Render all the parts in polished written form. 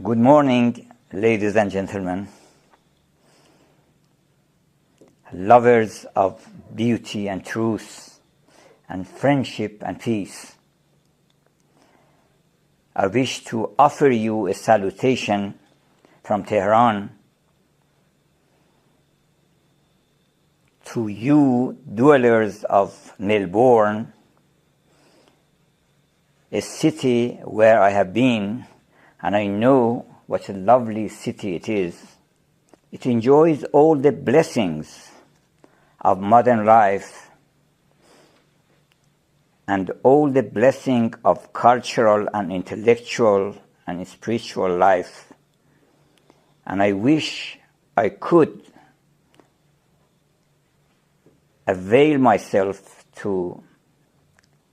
Good morning, ladies and gentlemen, lovers of beauty and truth and friendship and peace. I wish to offer you a salutation from Tehran to you dwellers of Melbourne, a city where I have been, and I know what a lovely city it is. It enjoys all the blessings of modern life and all the blessing of cultural and intellectual and spiritual life. And I wish I could avail myself to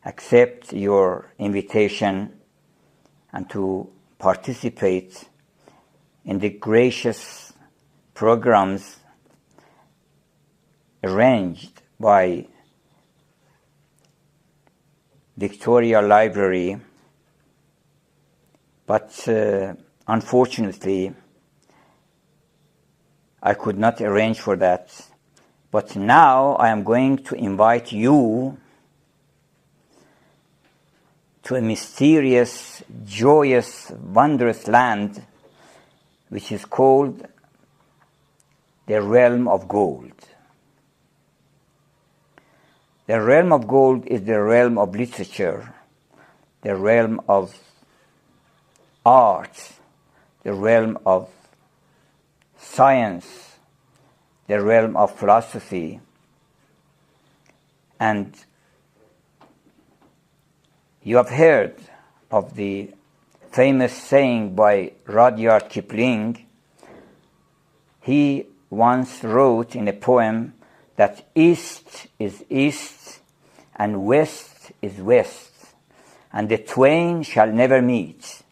accept your invitation and to participate in the gracious programs arranged by Victoria Library, but unfortunately I could not arrange for that. But now I am going to invite you to a mysterious, joyous, wondrous land which is called the realm of gold. The realm of gold is the realm of literature, the realm of art, the realm of science, the realm of philosophy. And you have heard of the famous saying by Rudyard Kipling. He once wrote in a poem that east is east and west is west, and the twain shall never meet.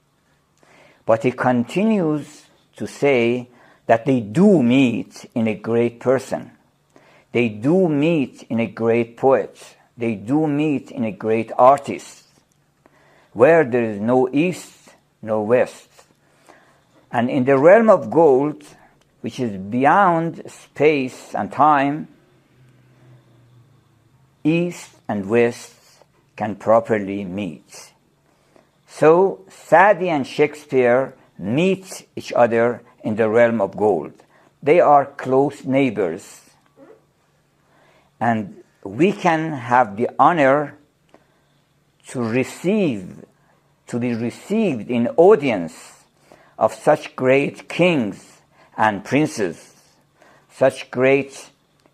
But he continues to say that they do meet in a great person. They do meet in a great poet. They do meet in a great artist, where there is no east, no west. And in the realm of gold, which is beyond space and time, east and west can properly meet. So Saadi and Shakespeare meet each other in the realm of gold. They are close neighbors. And we can have the honor to be received in audience of such great kings and princes, such great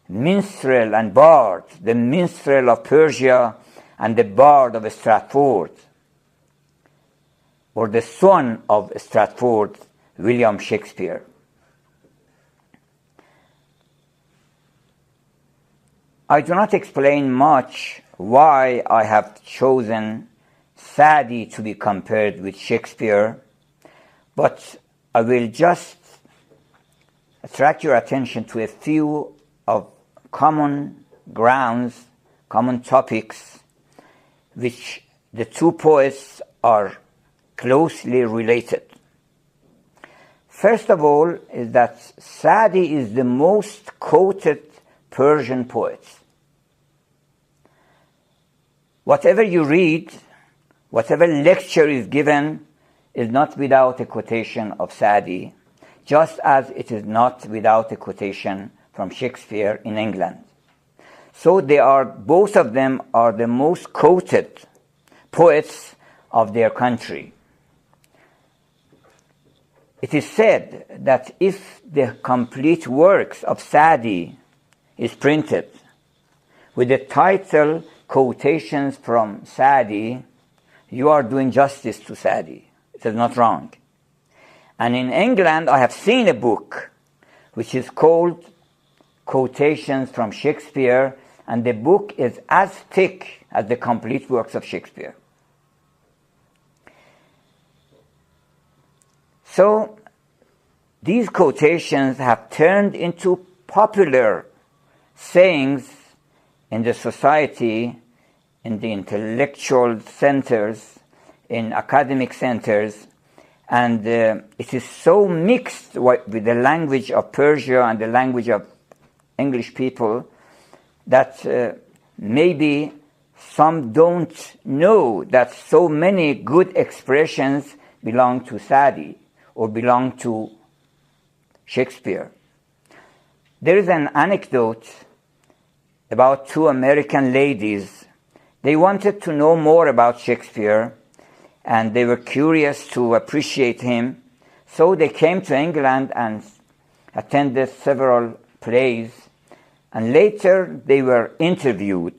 minstrel and bard, the minstrel of Persia and the bard of Stratford, or the son of Stratford, William Shakespeare. I do not explain much why I have chosen Saadi to be compared with Shakespeare, but I will just attract your attention to a few of common grounds, common topics, which the two poets are closely related. First of all is that Saadi is the most quoted Persian poet. Whatever you read, whatever lecture is given, is not without a quotation of Saadi, just as it is not without a quotation from Shakespeare in England. So both of them are the most quoted poets of their country. It is said that if the complete works of Saadi is printed with the title Quotations from Saadi, you are doing justice to Saadi. It is not wrong. And in England, I have seen a book which is called Quotations from Shakespeare, and the book is as thick as the complete works of Shakespeare. So these quotations have turned into popular sayings in the society, in the intellectual centers, in academic centers, And it is so mixed with the language of Persia and the language of English people that maybe some don't know that so many good expressions belong to Saadi or belong to Shakespeare. There is an anecdote about two American ladies. They wanted to know more about Shakespeare, and they were curious to appreciate him. So they came to England and attended several plays, and later they were interviewed.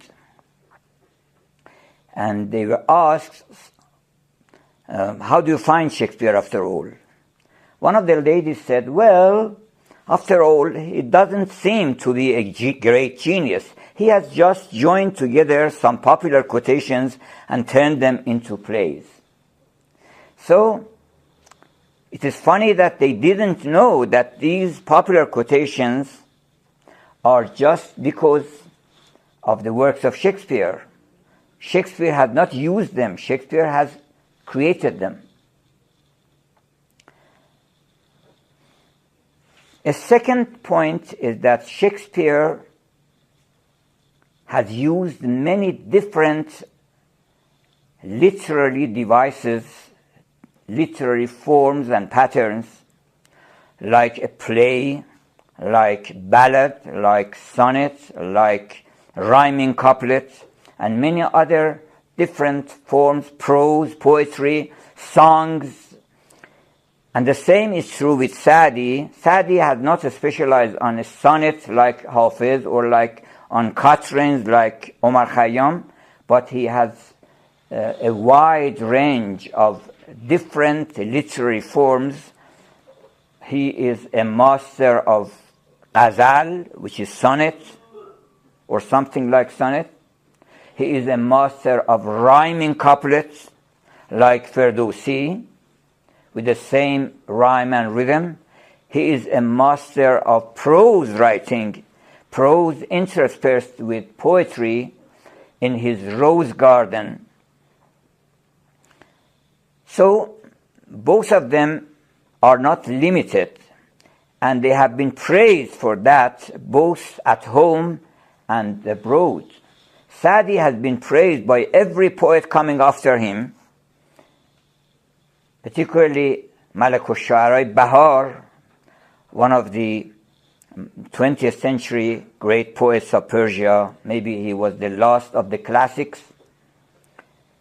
And they were asked, how do you find Shakespeare after all? One of the ladies said, well, after all, he doesn't seem to be a great genius. He has just joined together some popular quotations and turned them into plays. So, it is funny that they didn't know that these popular quotations are just because of the works of Shakespeare. Shakespeare has not used them. Shakespeare has created them. A second point is that Shakespeare has used many different literary devices, literary forms and patterns, like a play, like ballad, like sonnet, like rhyming couplet, and many other different forms, prose, poetry, songs. And the same is true with Saadi. Saadi has not specialized on a sonnet like Hafiz or like on quatrains like Omar Khayyam, but he has a wide range of different literary forms. He is a master of ghazal, which is sonnet, or something like sonnet. He is a master of rhyming couplets, like Ferdowsi, with the same rhyme and rhythm. He is a master of prose writing, prose interspersed with poetry in his Rose Garden. So, both of them are not limited, and they have been praised for that both at home and abroad. Saadi has been praised by every poet coming after him, particularly Malik al-Shu'ara Bahar, one of the 20th century great poets of Persia. Maybe he was the last of the classics.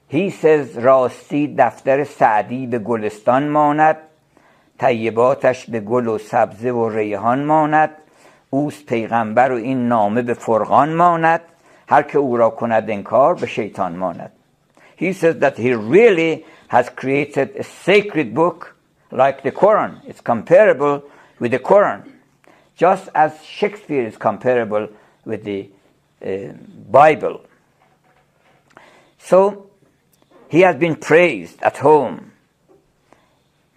He says, راستی دفتر سعدی به گلستان ماند، طیباتش به گل و سبزه و ریحان ماند، اوست پیغمبر و این نامه به فرقان ماند، هر که او را کند انکار به شیطان ماند. He says that he really has created a sacred book like the Quran. It's comparable with the Quran, just as Shakespeare is comparable with the Bible. So, he has been praised at home.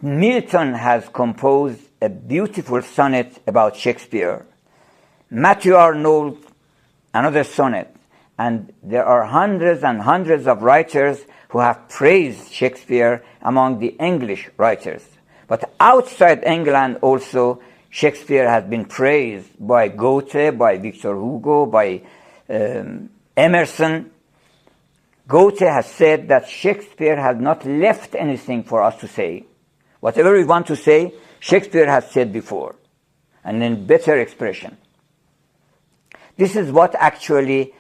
Milton has composed a beautiful sonnet about Shakespeare. Matthew Arnold, another sonnet. And there are hundreds and hundreds of writers who have praised Shakespeare among the English writers. But outside England also, Shakespeare has been praised by Goethe, by Victor Hugo, by Emerson. Goethe has said that Shakespeare has not left anything for us to say. Whatever we want to say, Shakespeare has said before, and in better expression. This is what actually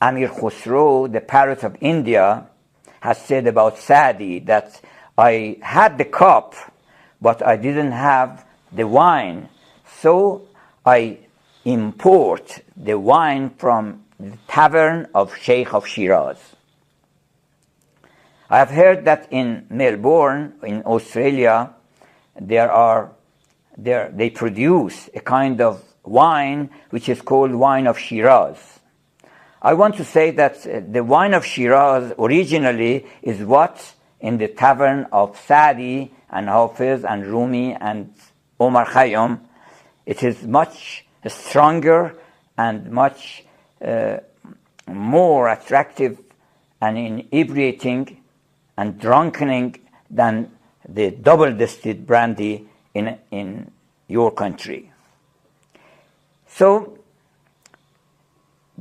Amir Khusro, the parrot of India, has said about Saadi, that I had the cup, but I didn't have the wine, so I import the wine from the tavern of Sheikh of Shiraz. I have heard that in Melbourne, in Australia, they produce a kind of wine which is called wine of Shiraz. I want to say that the wine of Shiraz originally is what in the tavern of Saadi and Hafiz and Rumi and Omar Khayyam. It is much stronger and much more attractive and inebriating and drunkening than the double-distilled brandy in your country. So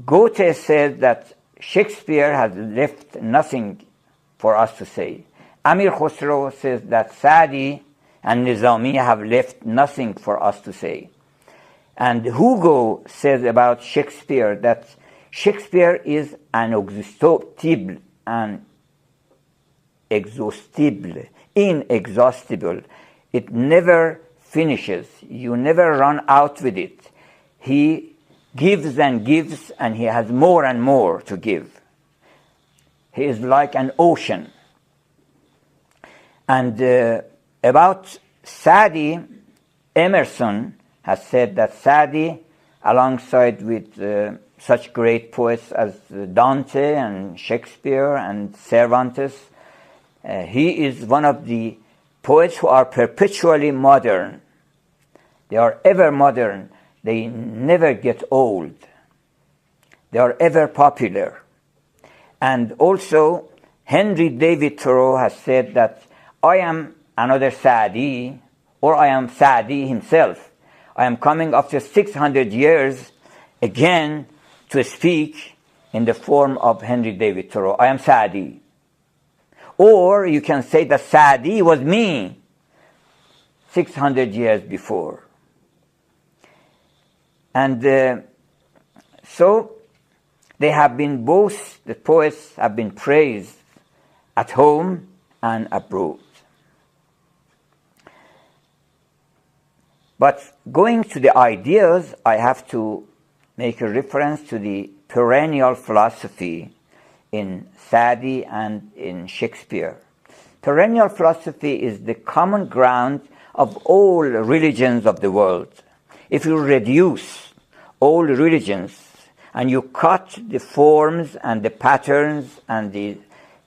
Goethe said that Shakespeare has left nothing for us to say. Amir Khosrow says that Saadi and Nizami have left nothing for us to say. And Hugo says about Shakespeare that Shakespeare is inexhaustible. It never finishes. You never run out with it. He gives, and he has more and more to give. He is like an ocean. And about Saadi, Emerson has said that Saadi, alongside with such great poets as Dante and Shakespeare and Cervantes, he is one of the poets who are perpetually modern. They are ever modern. They never get old. They are ever popular. And also, Henry David Thoreau has said that I am another Saadi, or I am Saadi himself. I am coming after 600 years again to speak in the form of Henry David Thoreau. I am Saadi. Or you can say that Saadi was me 600 years before. And so they have been both, the poets have been praised at home and abroad. But going to the ideas, I have to make a reference to the perennial philosophy in Saadi and in Shakespeare. Perennial philosophy is the common ground of all religions of the world. If you reduce all religions and you cut the forms and the patterns and the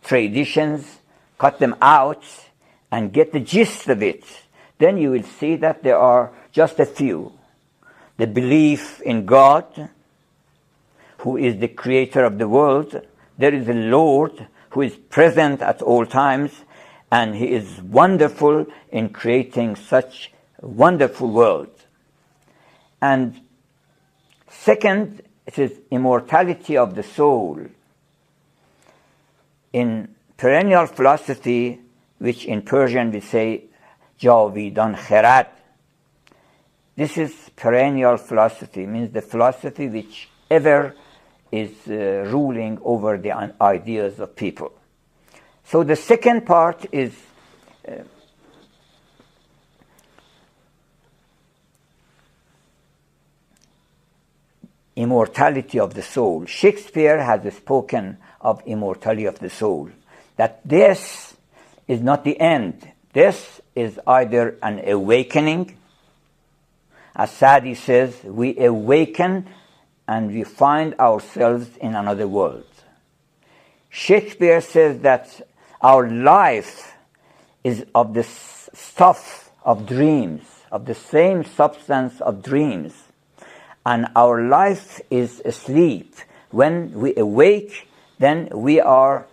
traditions, cut them out and get the gist of it, then you will see that there are just a few. The belief in God, who is the creator of the world. There is a Lord who is present at all times, and he is wonderful in creating such a wonderful world. And second, it is immortality of the soul. In perennial philosophy, which in Persian we say Javidan Kherad, this is perennial philosophy, means the philosophy which ever is ruling over the ideas of people. So the second part is immortality of the soul. Shakespeare has spoken of immortality of the soul, that death is not the end. Death is either an awakening. As Saadi says, we awaken and we find ourselves in another world. Shakespeare says that our life is of the stuff of dreams, of the same substance of dreams. And our life is asleep. When we awake, then we are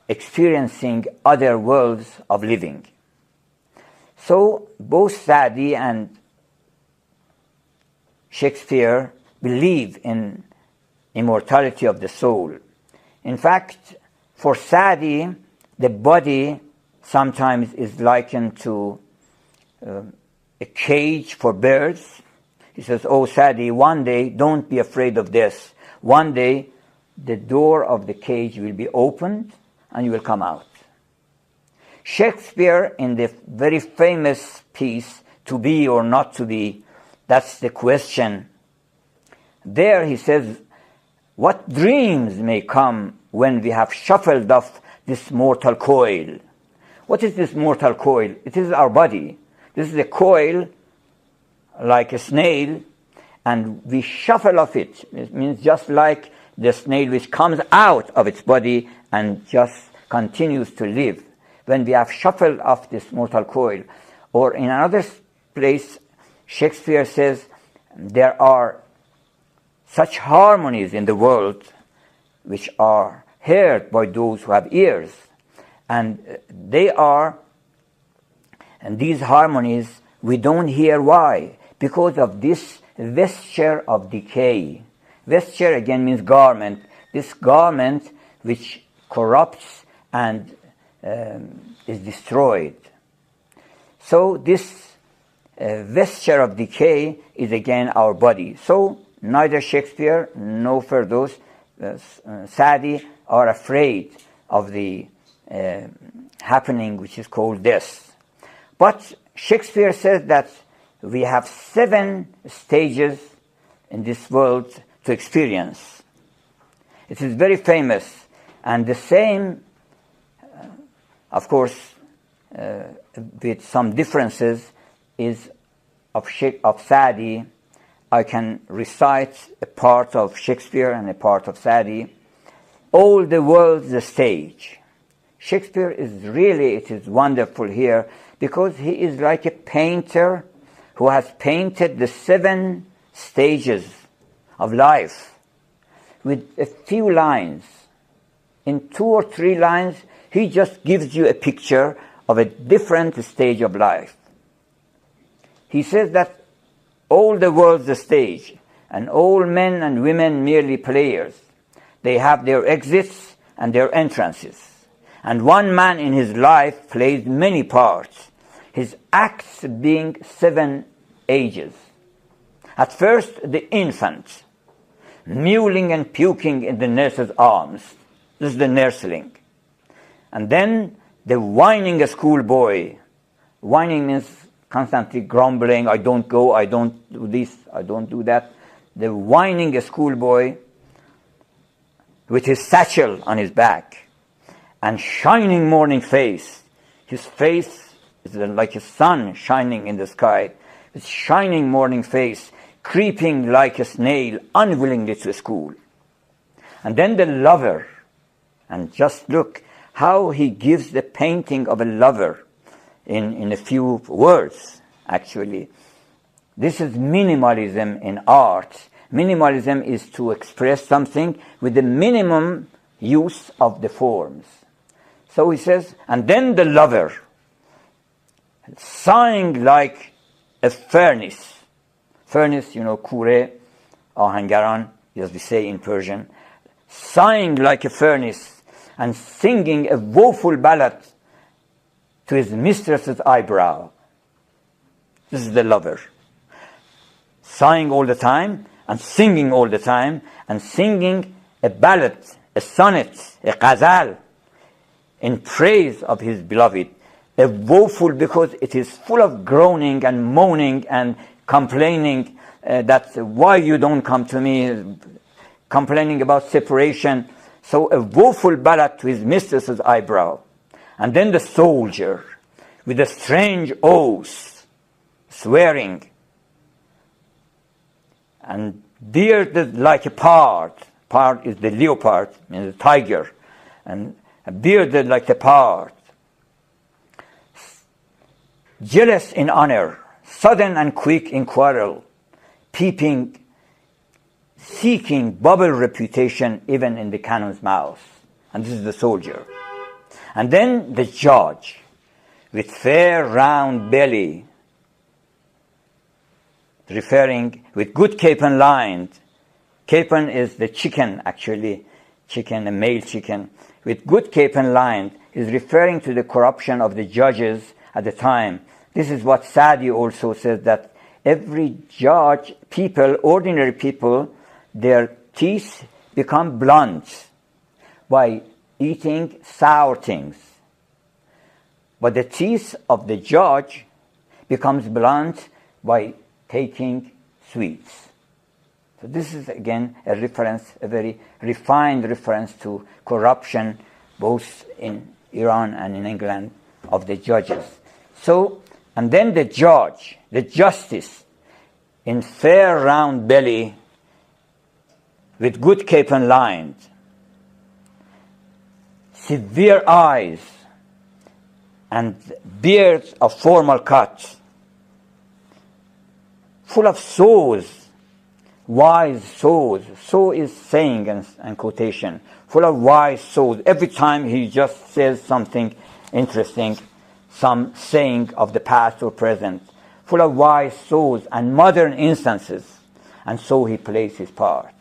experiencing other worlds of living. So both Saadi and Shakespeare believe in immortality of the soul. In fact, for Saadi, the body sometimes is likened to a cage for birds. He says, oh Saadi, one day, don't be afraid of this. One day, the door of the cage will be opened and you will come out. Shakespeare, in the very famous piece, To Be or Not to Be, that's the question. There he says, what dreams may come when we have shuffled off this mortal coil? What is this mortal coil? It is our body. This is a coil like a snail, and we shuffle off it. It means just like the snail which comes out of its body and just continues to live. When we have shuffled off this mortal coil. Or in another place, Shakespeare says, there are such harmonies in the world which are heard by those who have ears. And they are, and these harmonies, we don't hear why. Because of this vesture of decay. Vesture again means garment. This garment which corrupts and is destroyed. So this vesture of decay is again our body. So neither Shakespeare nor Firdaus, Saadi are afraid of the happening which is called death. But Shakespeare says that we have 7 stages in this world to experience. It is very famous, and the same, of course, with some differences, is of Saadi. I can recite a part of Shakespeare and a part of Saadi. All the world's a stage. Shakespeare is really, it is wonderful here, because he is like a painter who has painted the 7 stages of life with a few lines. In 2 or 3 lines, he just gives you a picture of a different stage of life. He says that all the world's a stage, and all men and women merely players. They have their exits and their entrances. And one man in his life plays many parts, his acts being 7 ages. At first, the infant, mewling and puking in the nurse's arms. This is the nursling. And then the whining schoolboy. Whining means constantly grumbling, I don't go, I don't do this, I don't do that. The whining schoolboy with his satchel on his back and shining morning face. His face is like a sun shining in the sky. His shining morning face, creeping like a snail, unwillingly to school. And then the lover. And just look how he gives the painting of a lover in a few words, actually. This is minimalism in art. Minimalism is to express something with the minimum use of the forms. So he says, and then the lover, sighing like a furnace. Furnace, you know, kure, ahangaran, as we say in Persian. Sighing like a furnace and singing a woeful ballad to his mistress's eyebrow. This is the lover. Sighing all the time and singing all the time and singing a ballad, a sonnet, a ghazal in praise of his beloved. A woeful because it is full of groaning and moaning and complaining that why you don't come to me, complaining about separation. So a woeful ballad to his mistress's eyebrow. And then the soldier with a strange oath, swearing, and bearded like a pard. Pard is the leopard, means the tiger, and bearded like a pard. Jealous in honor, sudden and quick in quarrel, peeping, seeking bubble reputation even in the cannon's mouth. And this is the soldier. And then the judge, with fair round belly, referring with good capon lined. Capon is the chicken, actually, chicken, a male chicken. With good capon lined is referring to the corruption of the judges at the time. This is what Saadi also says, that every judge, people, ordinary people, their teeth become blunt by eating sour things. But the teeth of the judge becomes blunt by taking sweets. So this is again a reference, a very refined reference to corruption both in Iran and in England of the judges. So, and then the judge, the justice, in fair round belly with good capon lined, severe eyes, and beards of formal cut, full of sores, wise souls. So is saying and quotation, full of wise souls. Every time he just says something interesting, some saying of the past or present, full of wise souls and modern instances, and so he plays his part.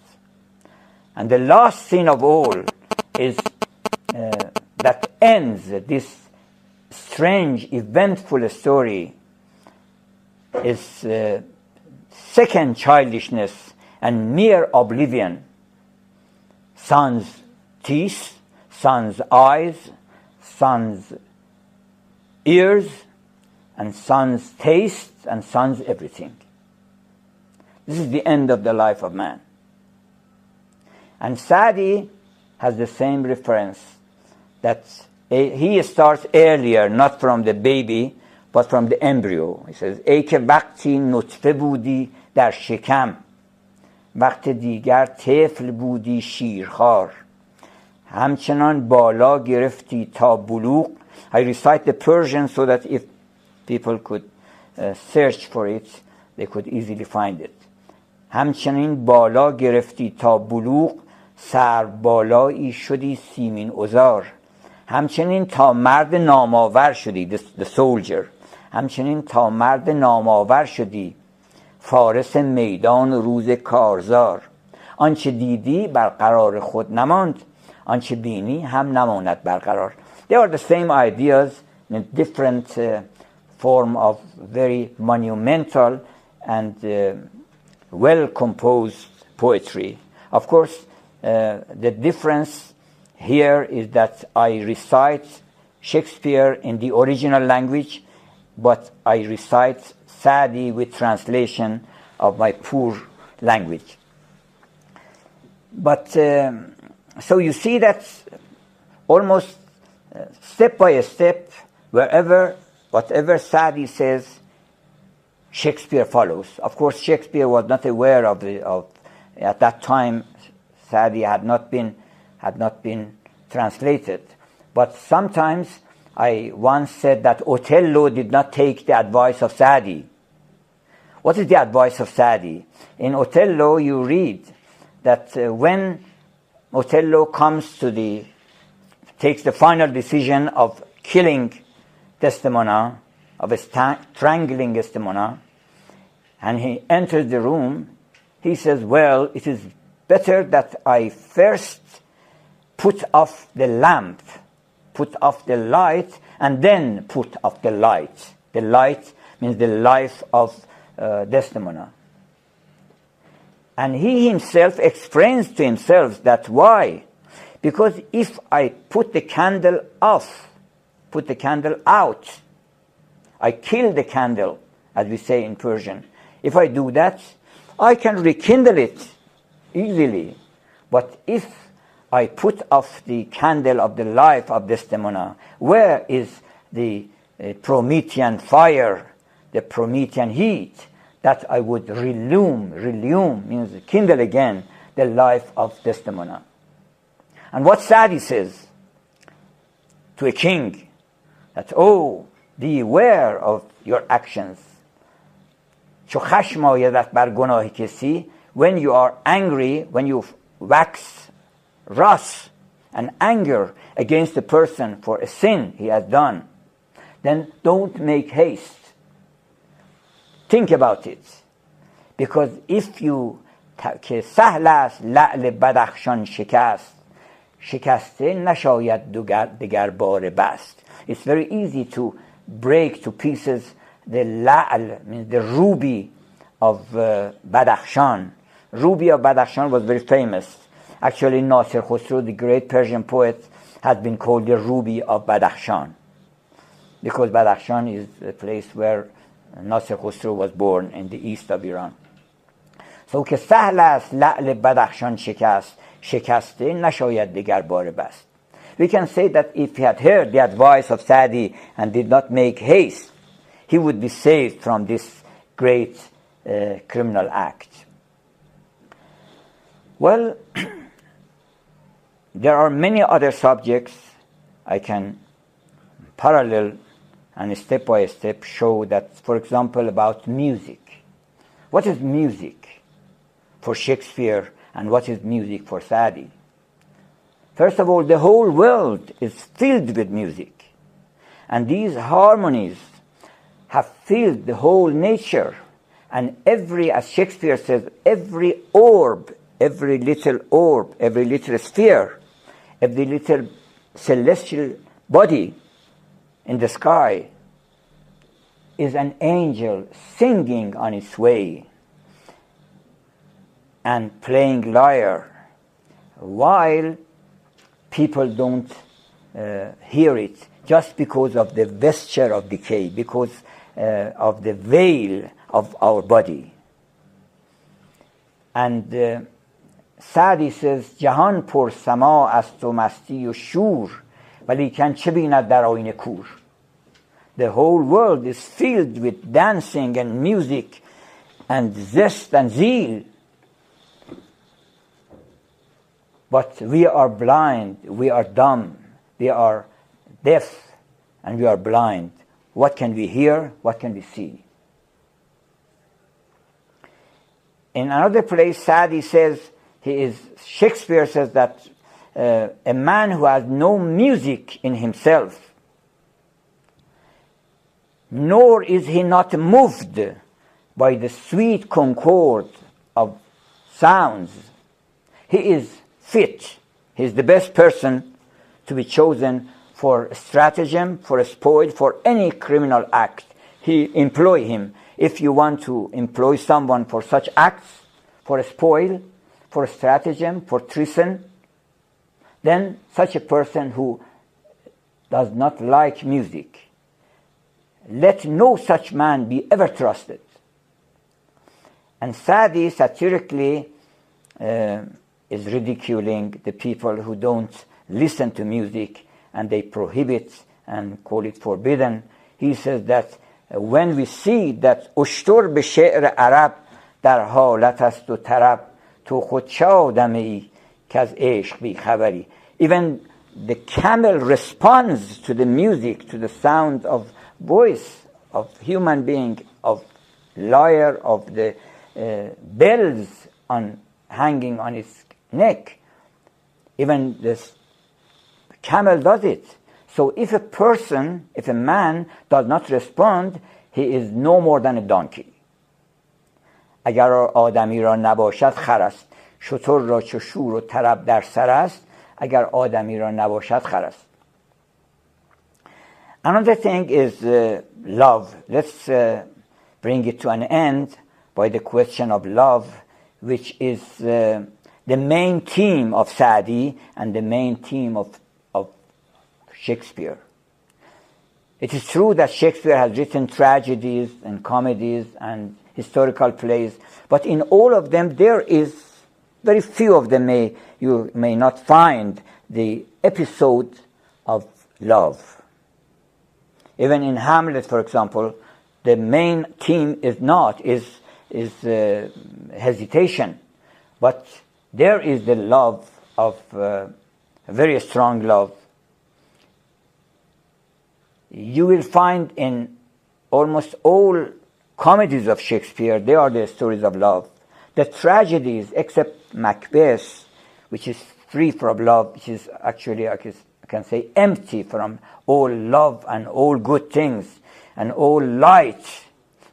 And the last scene of all is that ends this strange, eventful story is second childishness and mere oblivion. Son's teeth, son's eyes, son's ears, and son's taste, and son's everything. This is the end of the life of man. And Saadi has the same reference, that he starts earlier, not from the baby, but from the embryo. He says, ای که وقتی نطفه بودی در شکم، وقت دیگر طفل بودی شیرخوار، همچنان بالا گرفتی تا بلوغ. I recite the Persian so that if people could search for it, they could easily find it. همچنین بالا گرفتی تا بلوغ، سر بالایی شدی سیمین عذار. همچنین تا مرد نامآور شدی، the soldier. همچنین تا مرد نامآور شدی، فارس میدان روز کارزار. آنچه دیدی برقرار خود نماند، آنچه بینی هم نماند برقرار. They are the same ideas in a different form of very monumental and well-composed poetry. Of course, the difference here is that I recite Shakespeare in the original language, but I recite Saadi with translation of my poor language. But so you see that almost step by step, whatever Saadi says, Shakespeare follows. Of course, Shakespeare was not aware of at that time. Saadi had not been translated. But sometimes I once said that Othello did not take the advice of Saadi. What is the advice of Saadi? In Othello, you read that when Othello takes the final decision of killing Desdemona, of strangling Desdemona, and he enters the room, he says, well, it is better that I first put off the lamp, put off the light, and then put off the light. The light means the life of Desdemona. And he himself explains to himself that why? Because if I put the candle off, put the candle out, I kill the candle, as we say in Persian. If I do that, I can rekindle it easily. But if I put off the candle of the life of Desdemona, where is the Promethean fire, the Promethean heat, that I would relume means kindle again the life of Desdemona. And what Saadi says to a king, that, oh, beware of your actions. چو خشم آیدت بر گناه کسی, when you are angry, when you wax wrath and anger against a person for a sin he has done, then don't make haste. Think about it. Because if you که سهل است لعل بدخشان شکست, شکسته نشاید دگر بار بست. It's very easy to break to pieces the la'al, means the ruby of Badakhshan. Ruby of Badakhshan was very famous. Actually, Nasir Khosrow, the great Persian poet, has been called the ruby of Badakhshan, because Badakhshan is the place where Nasir Khosrow was born in the east of Iran. So که سهل است لعل بدخشان شکست, شکسته نشاید دگر بار بست. We can say that if he had heard the advice of Saadi and did not make haste, he would be saved from this great criminal act. Well, there are many other subjects I can parallel and step by step show that, for example, about music. What is music? for Shakespeare and what is music for Saadi. First of all, the whole world is filled with music. And these harmonies have filled the whole nature. And as Shakespeare says, every orb, every little orb, every little sphere, every little celestial body in the sky is an angel singing on its way and playing lyre, while people don't hear it just because of the vesture of decay, because of the veil of our body. And Saadi says جهان پر سما است و مستی و شور ولیکن چه بیند در آینه کور. The whole world is filled with dancing and music and zest and zeal. But we are blind, we are dumb, we are deaf, and we are blind. What can we hear? What can we see? In another place, Saadi says, Shakespeare says that a man who has no music in himself, nor is he not moved by the sweet concord of sounds, he is fit. He is the best person to be chosen for stratagem, for a spoil, for any criminal act. Employ him. If you want to employ someone for such acts, for a spoil, for a stratagem, for treason, then such a person who does not like music, let no such man be ever trusted. And Saadi satirically is ridiculing the people who don't listen to music and they prohibit and call it forbidden. He says that when we see that اشتر به شعر عرب در حالت است و طرب تو خود چه آدمی که از عشق بی خبری. Even the camel responds to the music, to the sound of voice of human being, of lyre, of the bells hanging on its neck. Even this camel does it. So if a man does not respond, he is no more than a donkey. اگر آدمی را نباشد خر است، شتر را چو شور و طرب در سر است، اگر آدمی را نباشد خر است. Another thing is love. Let's bring it to an end by the question of love, which is the main theme of Saadi and the main theme of Shakespeare. It is true that Shakespeare has written tragedies and comedies and historical plays, but in all of them there is very few of them you may not find the episode of love. Even in Hamlet, for example, the main theme is hesitation, but there is the love of a very strong love. You will find in almost all comedies of Shakespeare, they are the stories of love. The tragedies, except Macbeth, which is free from love, which is actually, I can say, empty from all love and all good things and all light.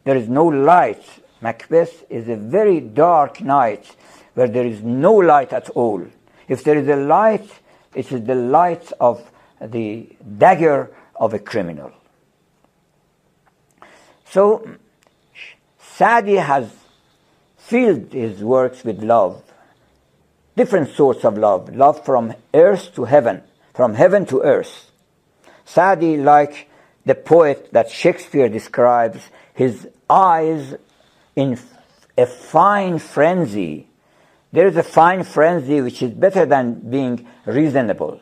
There is no light. Macbeth is a very dark night where there is no light at all. If there is a light, it is the light of the dagger of a criminal. So Saadi has filled his works with love, different sorts of love from earth to heaven, from heaven to earth. Saadi, like the poet that Shakespeare describes, his eyes in a fine frenzy. There is a fine frenzy which is better than being reasonable.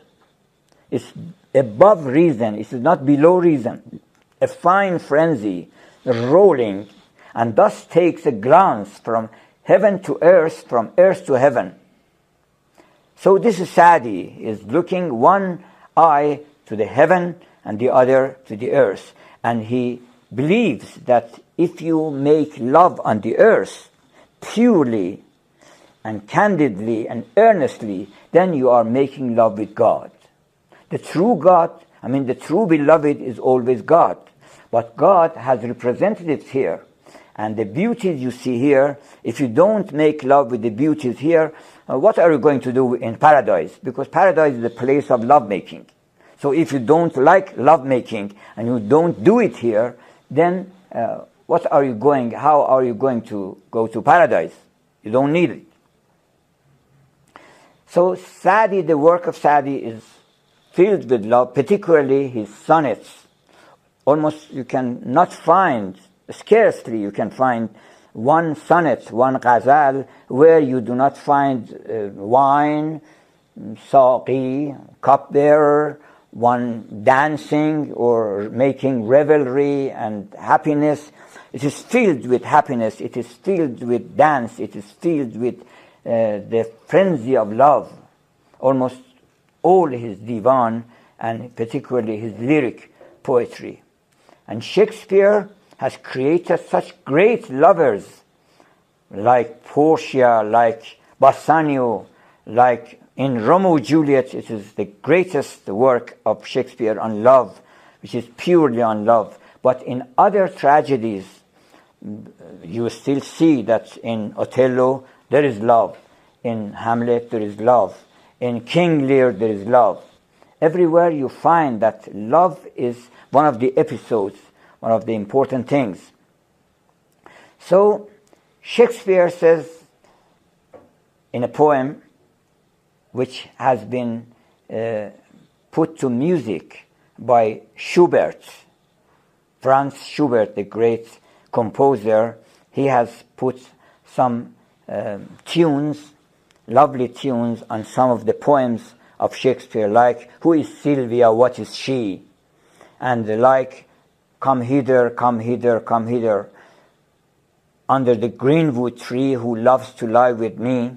It's above reason. It is not below reason. A fine frenzy rolling, and thus takes a glance from heaven to earth, from earth to heaven. So this is Saadi, is looking one eye to the heaven and the other to the earth. And he believes that if you make love on the earth purely, and candidly and earnestly, then you are making love with God. The true God, the true beloved is always God. But God has representatives here. And the beauties you see here, if you don't make love with the beauties here, what are you going to do in paradise? Because paradise is the place of lovemaking. So if you don't like lovemaking and you don't do it here, then how are you going to go to paradise? You don't need it. So Saadi, the work of Saadi is filled with love, particularly his sonnets. Almost you can not find, scarcely you can find one sonnet, one ghazal, where you do not find wine, saqi, cupbearer, one dancing or making revelry and happiness. It is filled with happiness, it is filled with dance, it is filled with the frenzy of love. Almost all his divan, and particularly his lyric poetry. And Shakespeare has created such great lovers like Portia, like Bassanio, like in Romeo and Juliet. It is the greatest work of Shakespeare on love, which is purely on love. But in other tragedies, you still see that in Othello there is love, in Hamlet there is love, in King Lear there is love. Everywhere you find that love is one of the episodes, one of the important things. So Shakespeare says in a poem which has been put to music by Schubert, Franz Schubert, the great composer, he has put some tunes, lovely tunes on some of the poems of Shakespeare, like "Who is Sylvia, what is she?" and like "Come hither, come hither, come hither, under the greenwood tree, who loves to lie with me,"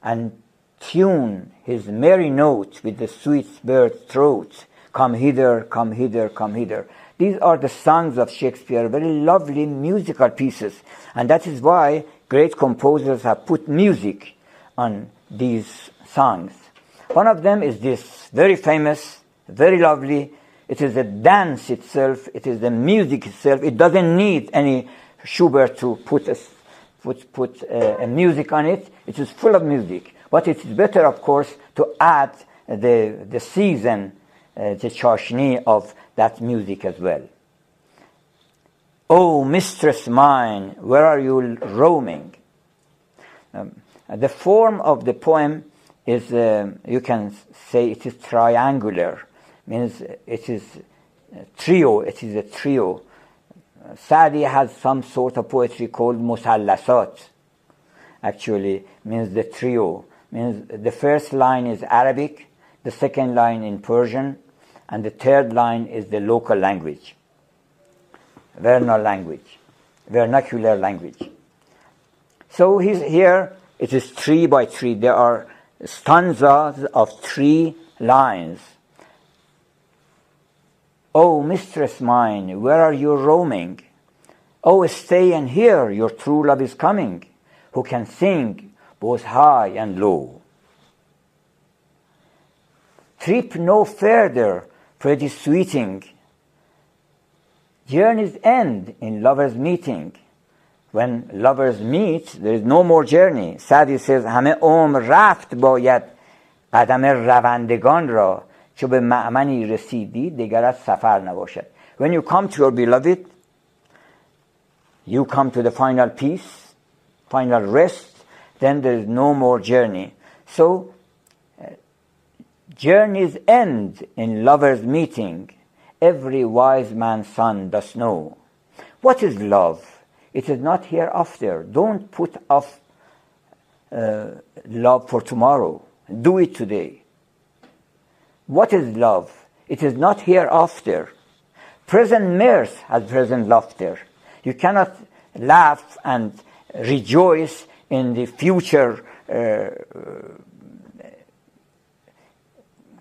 and tune his merry note with the sweet bird's throat, "Come hither, come hither, come hither." These are the songs of Shakespeare, very lovely musical pieces, and that is why great composers have put music on these songs. One of them is this, very famous, very lovely. It is the dance itself, it is the music itself. It doesn't need any Schubert to put a music on it. It is full of music. But it is better, of course, to add the season, the chashni of that music as well. "Oh, mistress mine, where are you roaming?" The form of the poem is, you can say it is triangular, means it is a trio. Saadi has some sort of poetry called musallasat, actually means the trio. Means the first line is Arabic, the second line in Persian, and the third line is the local language, vernacular language. So here it is 3 by 3. There are stanzas of 3 lines. "Oh, mistress mine, where are you roaming? Oh, stay and hear, your true love is coming, who can sing both high and low. Trip no further, pretty sweeting, journeys end in lovers' meeting." When lovers meet, there is no more journey. Saadi says, "همه عمر رفت باید قدم روندگان را، چو به مأمنی رسیدی دگر از سفر نباشد." When you come to your beloved, you come to the final peace, final rest, then there is no more journey. So, journeys end in lovers' meeting. Every wise man's son does know. What is love? It is not hereafter. Don't put off love for tomorrow. Do it today. What is love? It is not hereafter. Present mirth has present laughter. You cannot laugh and rejoice in the future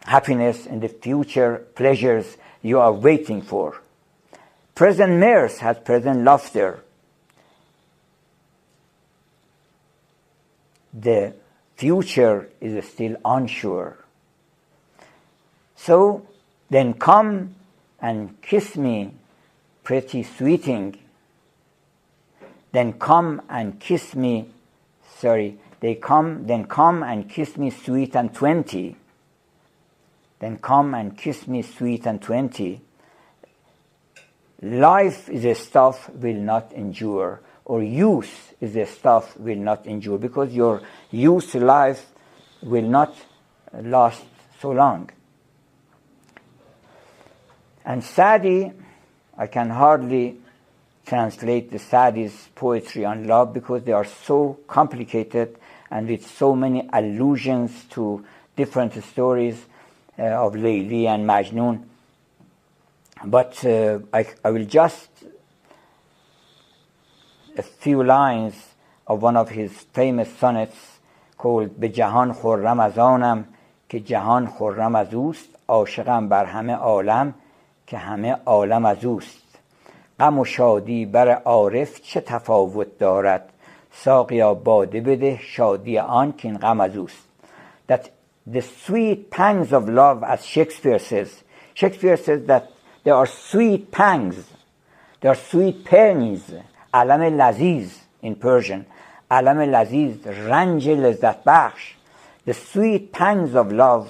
happiness, in the future pleasures you are waiting for. Present mirth has present laughter. the future is still unsure. So then come and kiss me, pretty sweeting. Then come and kiss me, then come and kiss me sweet and 20. Then come and kiss me sweet and 20. Life is a stuff will not endure, or youth is a stuff will not endure, because your youth life will not last so long. And Saadi, I can hardly translate the Saadi's poetry on love because they are so complicated and with so many allusions to different stories of Layli and Majnun. But I will just a few lines of one of his famous sonnets called به جهان خرم از آنم که جهان خرم از اوست عاشقم بر همه عالم که همه عالم از اوست غم و شادی بر عارف چه تفاوت دارد ساقیا باده بده شادی آن که این غم از اوست. That the sweet pangs of love, as Shakespeare says that there are sweet pangs, there are sweet pains, علم لذیذ in Persian, علم لذیذ رنج لذت بخش. The sweet pangs of love,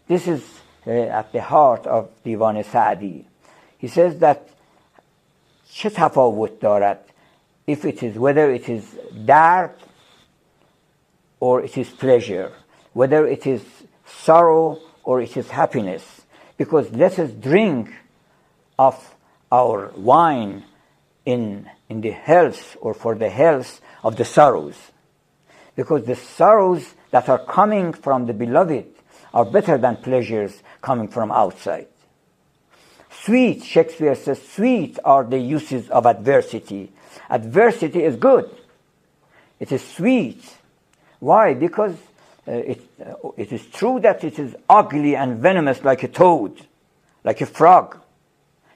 this is at the heart of دیوان سعدی. He says that چه تفاوت دارد, if it is, whether it is درد or it is pleasure, whether it is sorrow or it is happiness, because let us drink of our wine in the health or for the health of the sorrows, because the sorrows that are coming from the beloved are better than pleasures coming from outside. Sweet, Shakespeare says, sweet are the uses of adversity. Adversity is good. It is sweet. Why? Because it is true that it is ugly and venomous like a toad, like a frog.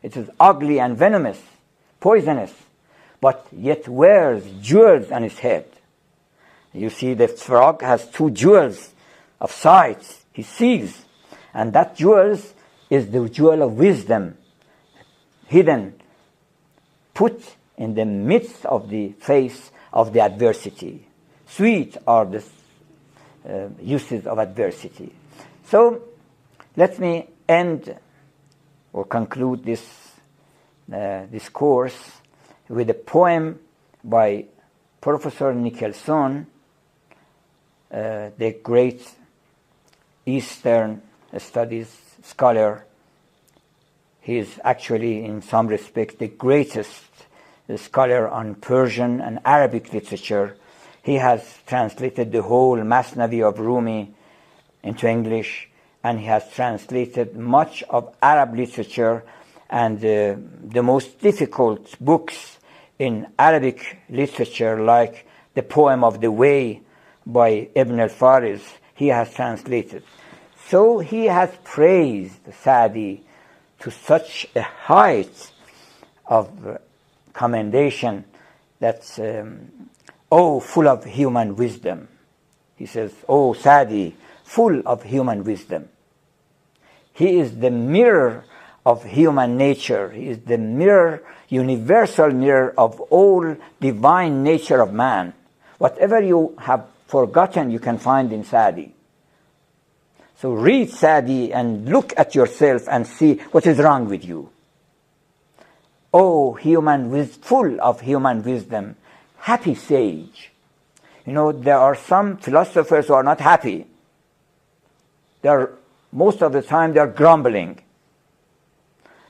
It is ugly and venomous, poisonous, but yet wears jewels on its head. You see, the frog has two jewels of sight. He sees, and that jewels is the jewel of wisdom, hidden, put in the midst of the face of the adversity. Sweet are the uses of adversity. So let me end or conclude this course with a poem by Professor Nicholson, the great Eastern studies scholar. He is actually, in some respects, the greatest scholar on Persian and Arabic literature. He has translated the whole Masnavi of Rumi into English, and he has translated much of Arab literature, and the most difficult books in Arabic literature, like the poem of the Way by Ibn al-Faris, he has translated. So he has praised Saadi to such a height of commendation that, oh, full of human wisdom. He says, oh, Saadi, full of human wisdom. He is the mirror of human nature. He is the mirror, universal mirror of all divine nature of man. Whatever you have forgotten, you can find in Saadi. So read Saadi and look at yourself and see what is wrong with you. Oh, full of human wisdom, happy sage. You know, there are some philosophers who are not happy. Most of the time they're grumbling.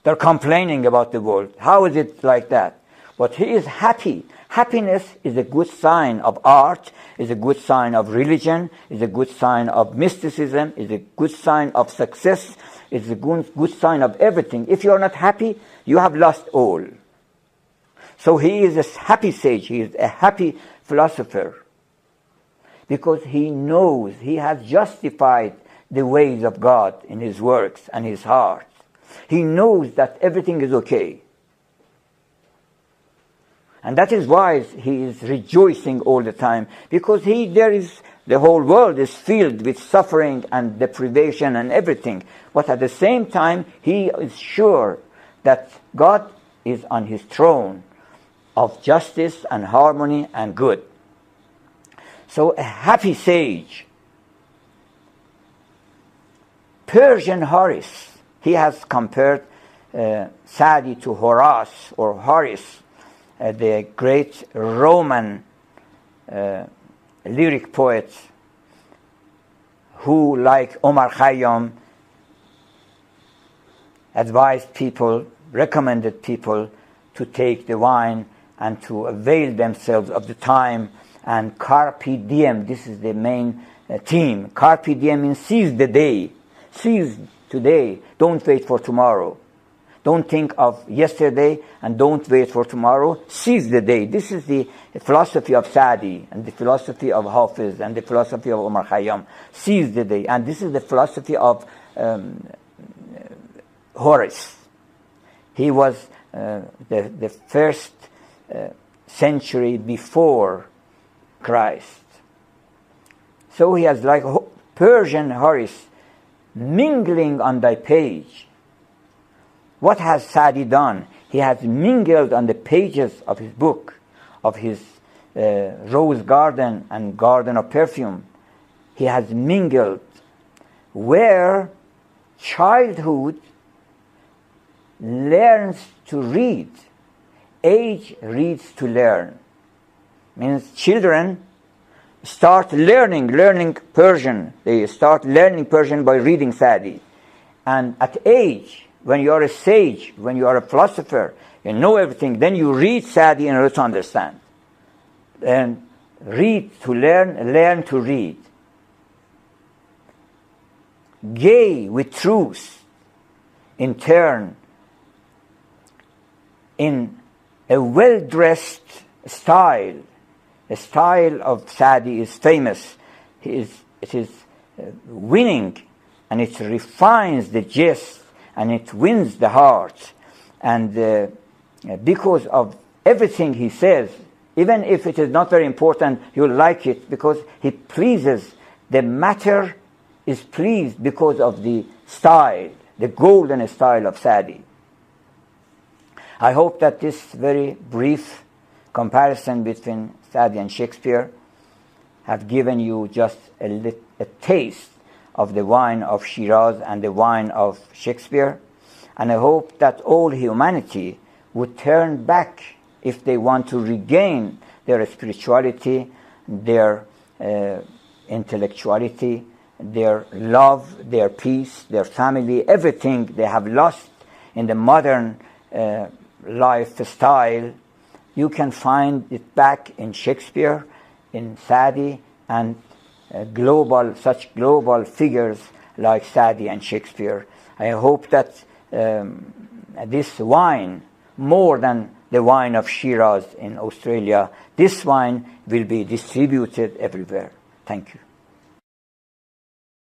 They're complaining about the world. How is it like that? But he is happy. Happiness is a good sign of art, is a good sign of religion, is a good sign of mysticism, is a good sign of success, is a good sign of everything. If you are not happy, you have lost all. So he is a happy sage, he is a happy philosopher, because he knows, he has justified the ways of God in his works and his heart. He knows that everything is okay. And that is why he is rejoicing all the time, because the whole world is filled with suffering and deprivation and everything. But at the same time, he is sure that God is on his throne of justice and harmony and good. So a happy sage. Persian Horace, he has compared Saadi to Horace or Horace, the great Roman lyric poet who, like Omar Khayyam, advised people, recommended people to take the wine and to avail themselves of the time. And carpe diem, this is the main theme. Carpe diem means seize the day. Seize today. Don't wait for tomorrow. Don't think of yesterday and don't wait for tomorrow. Seize the day. This is the philosophy of Saadi and the philosophy of Hafiz and the philosophy of Omar Khayyam. Seize the day. And this is the philosophy of Horace. He was the first century before Christ. So he has like Persian Horace mingling on thy page. What has Saadi done? He has mingled on the pages of his book, of his rose garden and garden of perfume. He has mingled where childhood learns to read. Age reads to learn. Means children start learning Persian. They start learning Persian by reading Saadi. And at age, when you are a sage, when you are a philosopher, you know everything, then you read Saadi in order to understand. And read to learn, learn to read. Gay with truth, in turn, in a well-dressed style. The style of Saadi is famous. It is winning, and it refines the jest, and it wins the heart. And because of everything he says, even if it is not very important, you'll like it because he pleases. The matter is pleased because of the style, the golden style of Saadi. I hope that this very brief comparison between Saadi and Shakespeare have given you just a taste of the wine of Shiraz and the wine of Shakespeare. And I hope that all humanity would turn back if they want to regain their spirituality, their intellectuality, their love, their peace, their family, everything they have lost in the modern lifestyle. You can find it back in Shakespeare, in Saadi, and such global figures like Saadi and Shakespeare. I hope that this wine, more than the wine of Shiraz in Australia, this wine will be distributed everywhere. Thank you.